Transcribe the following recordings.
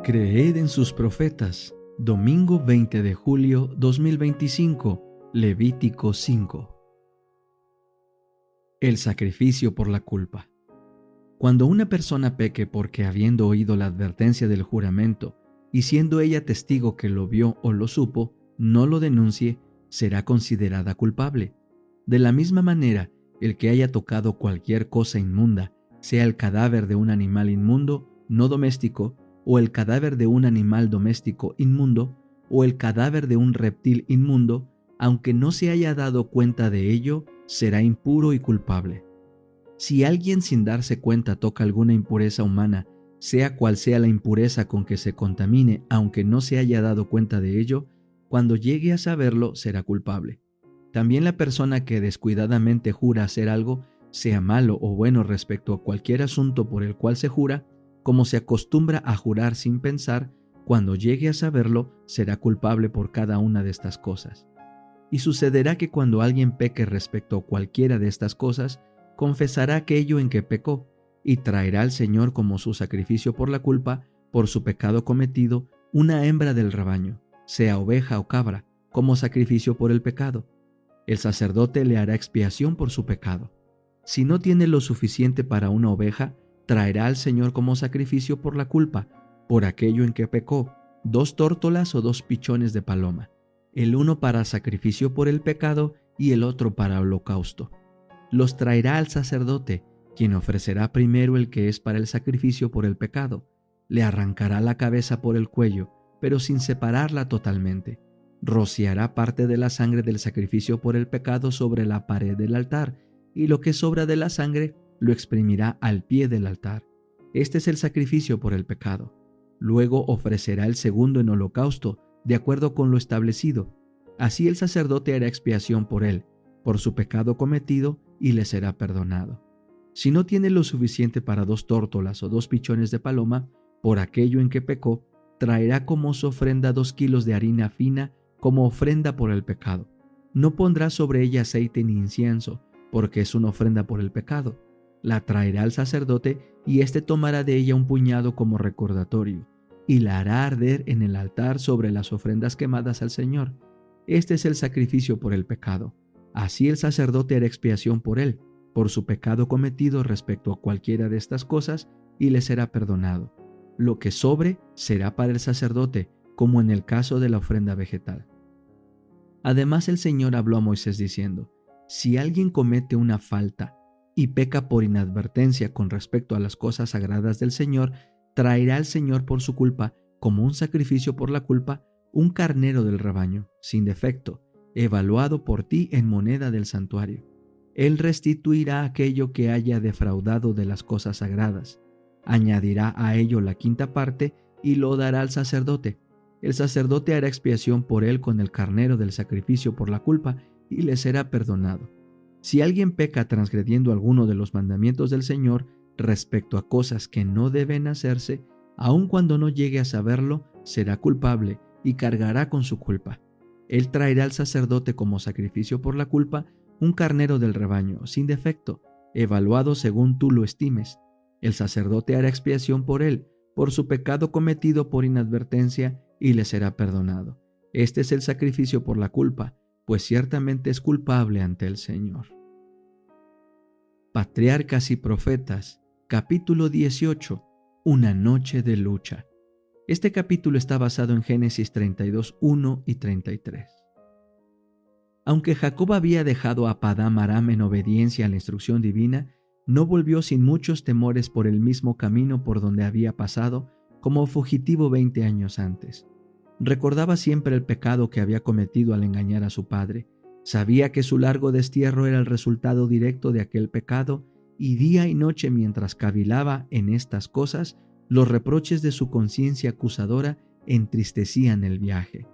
Creed en sus profetas. Domingo 20 de julio 2025, Levítico 5. El sacrificio por la culpa. Cuando una persona peque porque habiendo oído la advertencia del juramento y siendo ella testigo que lo vio o lo supo, no lo denuncie, será considerada culpable. De la misma manera, el que haya tocado cualquier cosa inmunda, sea el cadáver de un animal inmundo, no doméstico, o el cadáver de un animal doméstico inmundo, o el cadáver de un reptil inmundo, aunque no se haya dado cuenta de ello, será impuro y culpable. Si alguien sin darse cuenta toca alguna impureza humana, sea cual sea la impureza con que se contamine, aunque no se haya dado cuenta de ello, cuando llegue a saberlo será culpable. También la persona que descuidadamente jura hacer algo, sea malo o bueno respecto a cualquier asunto por el cual se jura, como se acostumbra a jurar sin pensar, cuando llegue a saberlo, será culpable por cada una de estas cosas. Y sucederá que cuando alguien peque respecto a cualquiera de estas cosas, confesará aquello en que pecó, y traerá al Señor como su sacrificio por la culpa, por su pecado cometido, una hembra del rebaño, sea oveja o cabra, como sacrificio por el pecado. El sacerdote le hará expiación por su pecado. Si no tiene lo suficiente para una oveja, traerá al Señor como sacrificio por la culpa, por aquello en que pecó, 2 tórtolas o 2 pichones de paloma, el uno para sacrificio por el pecado y el otro para holocausto. Los traerá al sacerdote, quien ofrecerá primero el que es para el sacrificio por el pecado. Le arrancará la cabeza por el cuello, pero sin separarla totalmente. Rociará parte de la sangre del sacrificio por el pecado sobre la pared del altar, y lo que sobra de la sangre lo exprimirá al pie del altar. Este es el sacrificio por el pecado. Luego ofrecerá el segundo en holocausto, de acuerdo con lo establecido. Así el sacerdote hará expiación por él, por su pecado cometido, y le será perdonado. Si no tiene lo suficiente para 2 tórtolas o 2 pichones de paloma, por aquello en que pecó, traerá como su ofrenda 2 kilos de harina fina como ofrenda por el pecado. No pondrá sobre ella aceite ni incienso, porque es una ofrenda por el pecado. La traerá al sacerdote y éste tomará de ella un puñado como recordatorio, y la hará arder en el altar sobre las ofrendas quemadas al Señor. Este es el sacrificio por el pecado. Así el sacerdote hará expiación por él, por su pecado cometido respecto a cualquiera de estas cosas, y le será perdonado. Lo que sobre será para el sacerdote, como en el caso de la ofrenda vegetal. Además el Señor habló a Moisés diciendo: si alguien comete una falta y peca por inadvertencia con respecto a las cosas sagradas del Señor, traerá al Señor por su culpa, como un sacrificio por la culpa, un carnero del rebaño, sin defecto, evaluado por ti en moneda del santuario. Él restituirá aquello que haya defraudado de las cosas sagradas, añadirá a ello la 5ª parte y lo dará al sacerdote. El sacerdote hará expiación por él con el carnero del sacrificio por la culpa y le será perdonado. Si alguien peca transgrediendo alguno de los mandamientos del Señor respecto a cosas que no deben hacerse, aun cuando no llegue a saberlo, será culpable y cargará con su culpa. Él traerá al sacerdote como sacrificio por la culpa un carnero del rebaño, sin defecto, evaluado según tú lo estimes. El sacerdote hará expiación por él, por su pecado cometido por inadvertencia, y le será perdonado. Este es el sacrificio por la culpa, pues ciertamente es culpable ante el Señor. Patriarcas y Profetas, capítulo 18, una noche de lucha. Este capítulo está basado en Génesis 32, 1 y 33. Aunque Jacob había dejado a Padán Aram en obediencia a la instrucción divina, no volvió sin muchos temores por el mismo camino por donde había pasado como fugitivo 20 años antes. Recordaba siempre el pecado que había cometido al engañar a su padre. Sabía que su largo destierro era el resultado directo de aquel pecado, y día y noche mientras cavilaba en estas cosas, los reproches de su conciencia acusadora entristecían el viaje.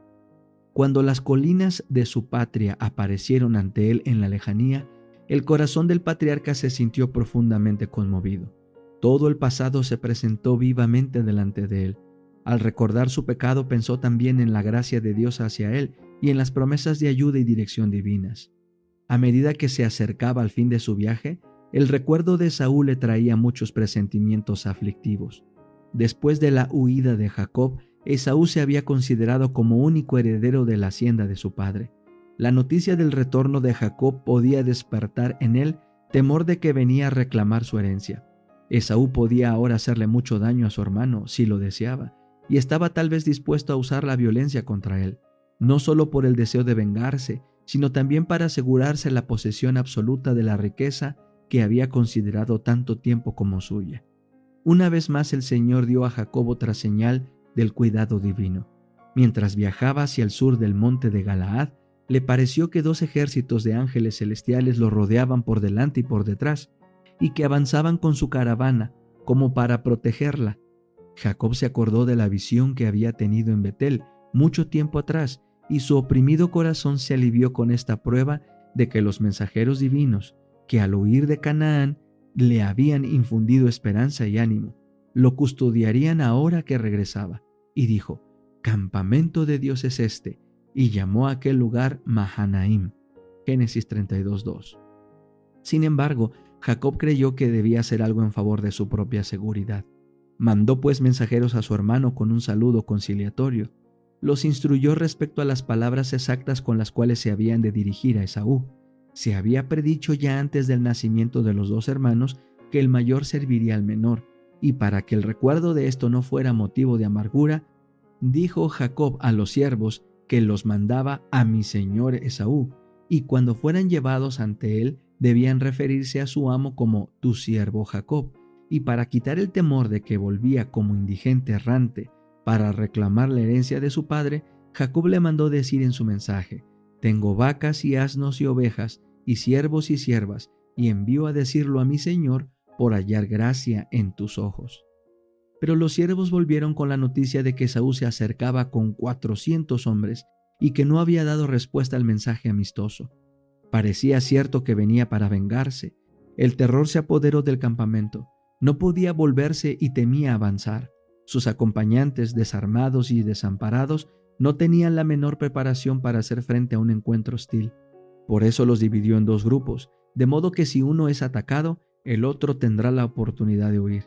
Cuando las colinas de su patria aparecieron ante él en la lejanía, el corazón del patriarca se sintió profundamente conmovido. Todo el pasado se presentó vivamente delante de él. Al recordar su pecado, pensó también en la gracia de Dios hacia él y en las promesas de ayuda y dirección divinas. A medida que se acercaba al fin de su viaje, el recuerdo de Saúl le traía muchos presentimientos aflictivos. Después de la huida de Jacob, Esaú se había considerado como único heredero de la hacienda de su padre. La noticia del retorno de Jacob podía despertar en él temor de que venía a reclamar su herencia. Esaú podía ahora hacerle mucho daño a su hermano si lo deseaba, y estaba tal vez dispuesto a usar la violencia contra él, no solo por el deseo de vengarse, sino también para asegurarse la posesión absoluta de la riqueza que había considerado tanto tiempo como suya. Una vez más el Señor dio a Jacob otra señal del cuidado divino. Mientras viajaba hacia el sur del monte de Galaad, le pareció que 2 ejércitos de ángeles celestiales lo rodeaban por delante y por detrás, y que avanzaban con su caravana, como para protegerla. Jacob se acordó de la visión que había tenido en Betel mucho tiempo atrás, y su oprimido corazón se alivió con esta prueba de que los mensajeros divinos, que al huir de Canaán le habían infundido esperanza y ánimo, lo custodiarían ahora que regresaba. Y dijo: «Campamento de Dios es este», y llamó a aquel lugar Mahanaim. Génesis 32:2. Sin embargo, Jacob creyó que debía hacer algo en favor de su propia seguridad. Mandó pues mensajeros a su hermano con un saludo conciliatorio. Los instruyó respecto a las palabras exactas con las cuales se habían de dirigir a Esaú. Se había predicho ya antes del nacimiento de los 2 hermanos que el mayor serviría al menor, y para que el recuerdo de esto no fuera motivo de amargura, dijo Jacob a los siervos que los mandaba a mi señor Esaú, y cuando fueran llevados ante él debían referirse a su amo como tu siervo Jacob, y para quitar el temor de que volvía como indigente errante para reclamar la herencia de su padre, Jacob le mandó decir en su mensaje: «Tengo vacas y asnos y ovejas, y siervos y siervas, y envío a decirlo a mi señor por hallar gracia en tus ojos». Pero los siervos volvieron con la noticia de que Esaú se acercaba con 400 hombres y que no había dado respuesta al mensaje amistoso. Parecía cierto que venía para vengarse. El terror se apoderó del campamento. No podía volverse y temía avanzar. Sus acompañantes, desarmados y desamparados, no tenían la menor preparación para hacer frente a un encuentro hostil. Por eso los dividió en 2 grupos, de modo que si uno es atacado, el otro tendrá la oportunidad de huir.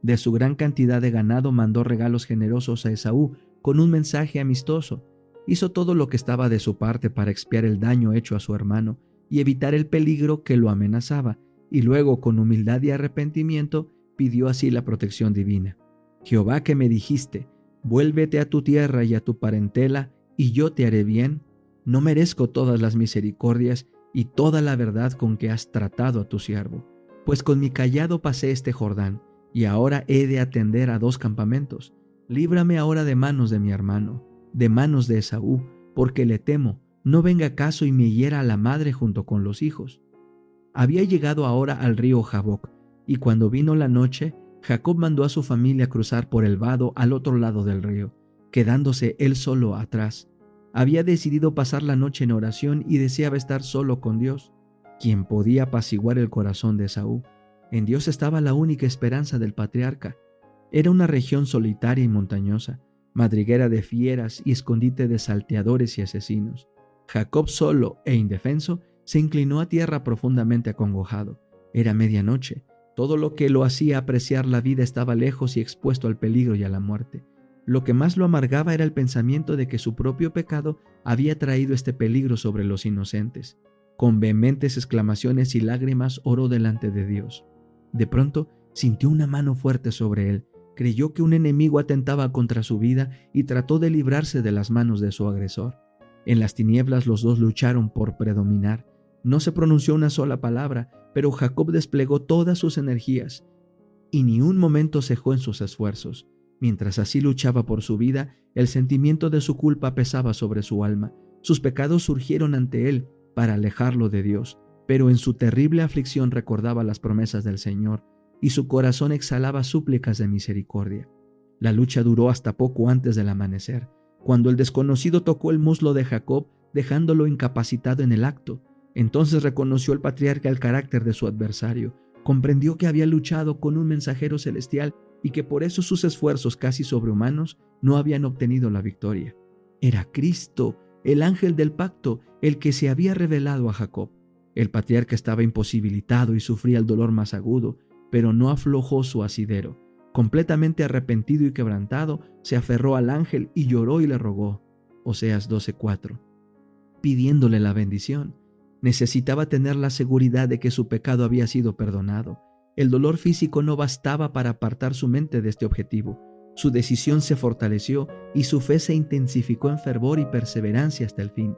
De su gran cantidad de ganado mandó regalos generosos a Esaú con un mensaje amistoso. Hizo todo lo que estaba de su parte para expiar el daño hecho a su hermano y evitar el peligro que lo amenazaba, y luego, con humildad y arrepentimiento, pidió así la protección divina. «Jehová, que me dijiste: vuélvete a tu tierra y a tu parentela, y yo te haré bien, ¿no merezco todas las misericordias y toda la verdad con que has tratado a tu siervo? Pues con mi cayado pasé este Jordán, y ahora he de atender a 2 campamentos. Líbrame ahora de manos de mi hermano, de manos de Esaú, porque le temo, no venga caso y me hiera a la madre junto con los hijos». Había llegado ahora al río Jaboc, y cuando vino la noche, Jacob mandó a su familia cruzar por el vado al otro lado del río, quedándose él solo atrás. Había decidido pasar la noche en oración y deseaba estar solo con Dios, quien podía apaciguar el corazón de Esaú. En Dios estaba la única esperanza del patriarca. Era una región solitaria y montañosa, madriguera de fieras y escondite de salteadores y asesinos. Jacob, solo e indefenso, se inclinó a tierra profundamente acongojado. Era medianoche. Todo lo que lo hacía apreciar la vida estaba lejos y expuesto al peligro y a la muerte. Lo que más lo amargaba era el pensamiento de que su propio pecado había traído este peligro sobre los inocentes. Con vehementes exclamaciones y lágrimas oró delante de Dios. De pronto sintió una mano fuerte sobre él. Creyó que un enemigo atentaba contra su vida y trató de librarse de las manos de su agresor. En las tinieblas los 2 lucharon por predominar. No se pronunció una sola palabra, pero Jacob desplegó todas sus energías y ni un momento cejó en sus esfuerzos. Mientras así luchaba por su vida, el sentimiento de su culpa pesaba sobre su alma. Sus pecados surgieron ante él para alejarlo de Dios, pero en su terrible aflicción recordaba las promesas del Señor y su corazón exhalaba súplicas de misericordia. La lucha duró hasta poco antes del amanecer, cuando el desconocido tocó el muslo de Jacob, dejándolo incapacitado en el acto. Entonces reconoció el patriarca el carácter de su adversario, comprendió que había luchado con un mensajero celestial y que por eso sus esfuerzos casi sobrehumanos no habían obtenido la victoria. Era Cristo, el ángel del pacto, el que se había revelado a Jacob. El patriarca estaba imposibilitado y sufría el dolor más agudo, pero no aflojó su asidero. Completamente arrepentido y quebrantado, se aferró al ángel y lloró y le rogó. Oseas 12:4. Pidiéndole la bendición. Necesitaba tener la seguridad de que su pecado había sido perdonado. El dolor físico no bastaba para apartar su mente de este objetivo. Su decisión se fortaleció y su fe se intensificó en fervor y perseverancia hasta el fin.